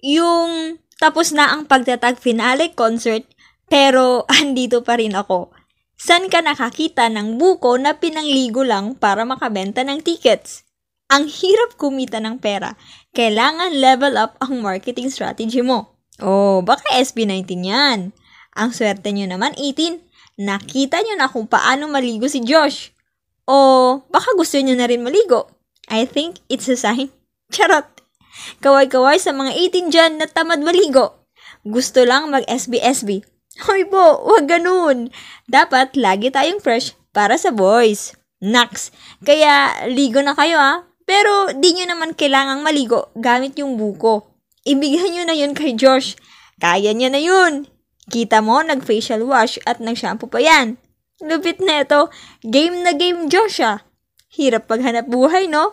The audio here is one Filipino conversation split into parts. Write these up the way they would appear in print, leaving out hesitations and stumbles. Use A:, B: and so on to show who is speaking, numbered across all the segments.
A: Yung tapos na ang pagtatag finale concert, pero andito pa rin ako. San ka nakakita ng buko na pinangligo lang para makabenta ng tickets? Ang hirap kumita ng pera. Kailangan level up ang marketing strategy mo. Oh, baka SB19 yan. Ang swerte nyo naman 18. Nakita nyo na kung paano maligo si Josh. O baka gusto nyo na rin maligo. I think it's a sign. Charot. Kaway-kaway sa mga 18 dyan na tamad maligo. Gusto lang mag-SB-SB. Hoy po, wag ganun. Dapat lagi tayong fresh para sa boys. Naks, kaya ligo na kayo Pero di nyo naman kailangang maligo gamit yung buko. Ibigay nyo na yun kay Josh. Kaya niya na yun. Kita mo, nag-facial wash at nag-shampoo pa yan. Lupit na ito. Game na game, Josh Hirap paghanap buhay, no?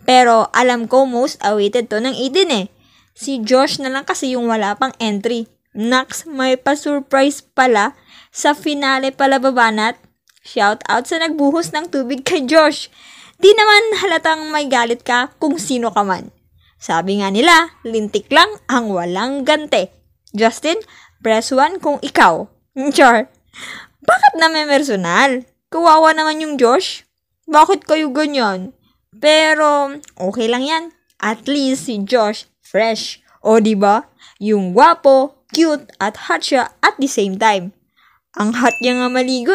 A: Pero alam ko most awaited to ng 18 Si Josh na lang kasi yung wala pang entry. Naks, may pa-surprise pala. Sa finale pala babanat. Shout out sa nagbuhos ng tubig kay Josh. Di naman halatang may galit ka kung sino ka man. Sabi nga nila, lintik lang ang walang gante. Justin, press 1 kung ikaw. Char. Bakit na may personal? Kawawa naman yung Josh. Bakit kayo ganyan? Pero, okay lang yan. At least si Josh, fresh. O diba? Yung guwapo, cute, at hot siya at the same time. Ang hot niya nga maligo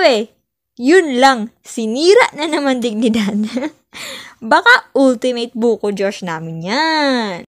A: Yun lang, sinira na naman dignidad. Baka ultimate buko Josh namin yan.